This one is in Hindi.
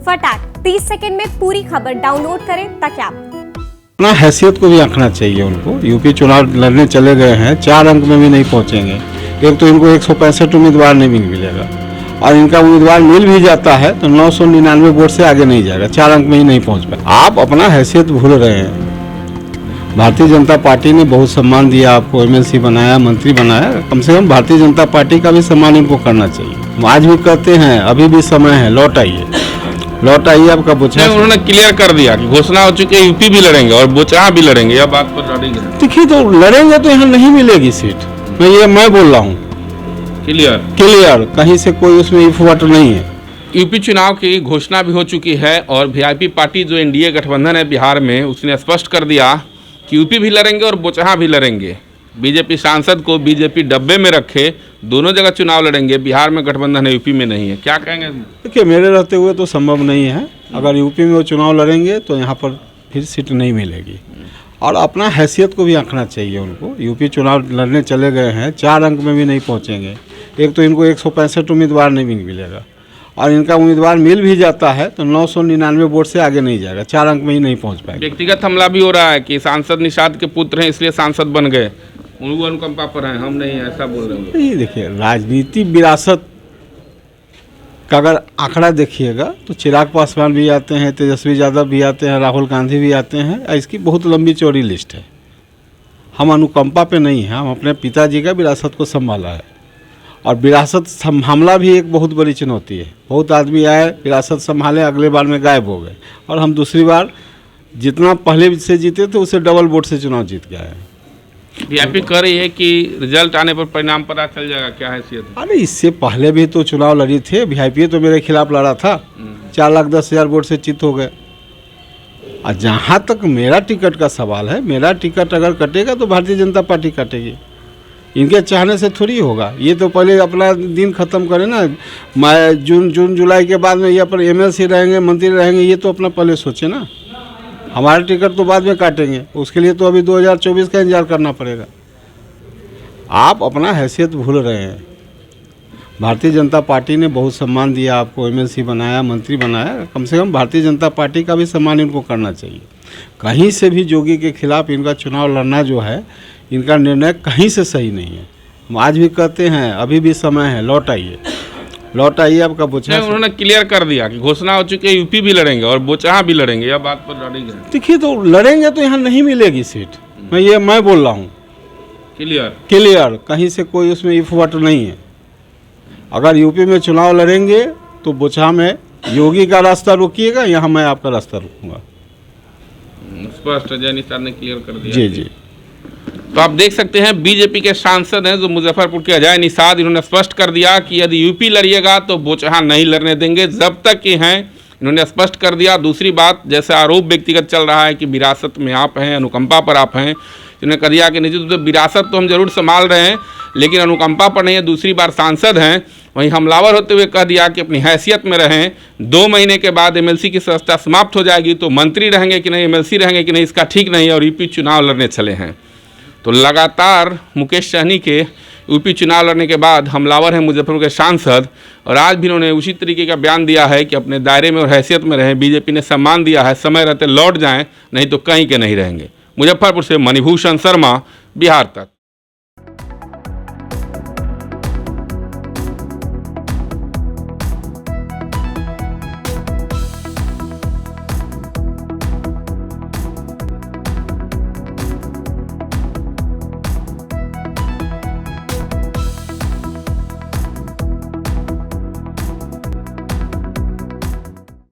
फटाक 30 सेकंड में पूरी खबर डाउनलोड करें ताकि आप अपना हैसियत को भी आंकना चाहिए उनको। यूपी चुनाव लड़ने चले गए हैं, 4 अंक में भी नहीं पहुंचेंगे। एक तो इनको 165 उम्मीदवार नहीं मिलेगा, और इनका उम्मीदवार मिल भी जाता है तो 999 वोट से आगे नहीं जाएगा, 4 अंक में ही नहीं पहुंच पाए। आप अपना हैसियत भूल रहे हैं। भारतीय जनता पार्टी ने बहुत सम्मान दिया आपको, एमएलसी बनाया, मंत्री बनाया, कम से कम भारतीय जनता पार्टी का भी सम्मान इनको करना चाहिए। हम आज भी कहते हैं, अभी भी समय है, लौट आइए, लौट आइए। आपका बोचहा उन्होंने क्लियर कर दिया कि घोषणा हो चुकी है, यूपी भी लड़ेंगे और बोचहा भी लड़ेंगे। यह बात पर लड़ेंगे, देखिए तो लड़ेंगे तो यहाँ नहीं मिलेगी सीट। मैं बोल रहा हूँ क्लियर, कहीं से कोई उसमें इफ वट नहीं है। यूपी चुनाव की घोषणा भी हो चुकी है और वीआईपी पार्टी जो एनडीए गठबंधन है बिहार में, उसने स्पष्ट कर दिया कि यूपी भी लड़ेंगे और बोचहा भी लड़ेंगे। बीजेपी सांसद को बीजेपी डब्बे में रखे, दोनों जगह चुनाव लड़ेंगे। बिहार में गठबंधन है, यूपी में नहीं है, क्या कहेंगे? देखिए मेरे रहते हुए तो संभव नहीं है। अगर यूपी में वो चुनाव लड़ेंगे तो यहाँ पर फिर सीट नहीं मिलेगी, और अपना हैसियत को भी आंकना चाहिए उनको। यूपी चुनाव लड़ने चले गए हैं, 4 अंक में भी नहीं पहुँचेंगे। एक तो इनको 165 उम्मीदवार नहीं मिलेगा, और इनका उम्मीदवार मिल भी जाता है तो 999 वोट से आगे नहीं जाएगा, 4 अंक में ही नहीं पहुँच पाएगा। व्यक्तिगत हमला भी हो रहा है कि सांसद निषाद के पुत्र हैं इसलिए सांसद बन गए, उनको अनुकंपा पर हैं, हम नहीं, ऐसा बोल रहे हैं। ये देखिए, राजनीति विरासत का अगर आंकड़ा देखिएगा तो चिराग पासवान भी आते हैं, तेजस्वी यादव भी आते हैं, राहुल गांधी भी आते हैं। इसकी बहुत लंबी चौड़ी लिस्ट है। हम अनुकंपा पे नहीं हैं, हम अपने पिताजी का विरासत को संभाला है, और विरासत संभालना भी एक बहुत बड़ी चुनौती है। बहुत आदमी आए, विरासत संभाले, अगले बार में गायब हो गए, और हम दूसरी बार जितना पहले से जीते थे उससे डबल वोट से चुनाव जीत गए हैं। वीआईपी कह रही है कि रिजल्ट आने पर परिणाम पता चल जाएगा, क्या हैसियत है? अरे इससे पहले भी तो चुनाव लड़ी थे, वीआईपी तो मेरे खिलाफ लड़ा था, 4,10,000 वोट से चित हो गए। और जहाँ तक मेरा टिकट का सवाल है, मेरा टिकट अगर कटेगा तो भारतीय जनता पार्टी कटेगी, इनके चाहने से थोड़ी होगा। ये तो पहले अपना दिन खत्म करें ना, जून जुलाई के बाद में ये पर एमएलसी रहेंगे, मंत्री रहेंगे, ये तो अपना पहले सोचे ना। हमारा टिकट तो बाद में काटेंगे, उसके लिए तो अभी 2024 का इंतजार करना पड़ेगा। आप अपना हैसियत भूल रहे हैं। भारतीय जनता पार्टी ने बहुत सम्मान दिया आपको, एमएलसी बनाया, मंत्री बनाया, कम से कम भारतीय जनता पार्टी का भी सम्मान इनको करना चाहिए। कहीं से भी जोगी के खिलाफ इनका चुनाव लड़ना जो है, इनका निर्णय कहीं से सही नहीं है। हम आज भी कहते हैं, अभी भी समय है, लौट आइए, लौट आइए। आपका बोचहा उन्होंने क्लियर कर दिया कि घोषणा हो चुकी है, यूपी भी लड़ेंगे और बोचहा भी लड़ेंगे। यह बात पर लड़ेंगे, देखिए तो लड़ेंगे तो यहाँ नहीं मिलेगी सीट। मैं बोल रहा हूँ क्लियर, कहीं से कोई उसमें इफ वट नहीं है। अगर यूपी में चुनाव लड़ेंगे तो बोचहा में योगी का रास्ता रोकिएगा, यहाँ मैं आपका रास्ता रोकूंगा। स्पष्ट अजय निषाद ने क्लियर कर दिया। जी। तो आप देख सकते हैं, बीजेपी के सांसद हैं जो मुजफ्फरपुर के अजय निषाद, इन्होंने स्पष्ट कर दिया कि यदि यूपी लड़िएगा तो बोचहा नहीं लड़ने देंगे जब तक कि हैं। इन्होंने स्पष्ट कर दिया। दूसरी बात, जैसे आरोप व्यक्तिगत चल रहा है कि विरासत में आप हैं, अनुकंपा पर आप हैं, इन्होंने कह दिया कि निश्चित रूप से विरासत तो हम जरूर संभाल रहे हैं, लेकिन अनुकंपा पर नहीं है। दूसरी बार सांसद हैं, वहीं हमलावर होते हुए कह दिया कि अपनी हैसियत में रहें। 2 महीने के बाद एमएलसी की सदस्यता समाप्त हो जाएगी तो मंत्री रहेंगे कि नहीं, एमएलसी रहेंगे कि नहीं, इसका ठीक नहीं है, और यूपी चुनाव लड़ने चले हैं। तो लगातार मुकेश सहनी के यूपी चुनाव लड़ने के बाद हमलावर हैं मुजफ्फरपुर के सांसद, और आज भी उन्होंने उसी तरीके का बयान दिया है कि अपने दायरे में और हैसियत में रहें। बीजेपी ने सम्मान दिया है, समय रहते लौट जाएं, नहीं तो कहीं के नहीं रहेंगे। मुजफ्फरपुर से मणिभूषण शर्मा, बिहार तक।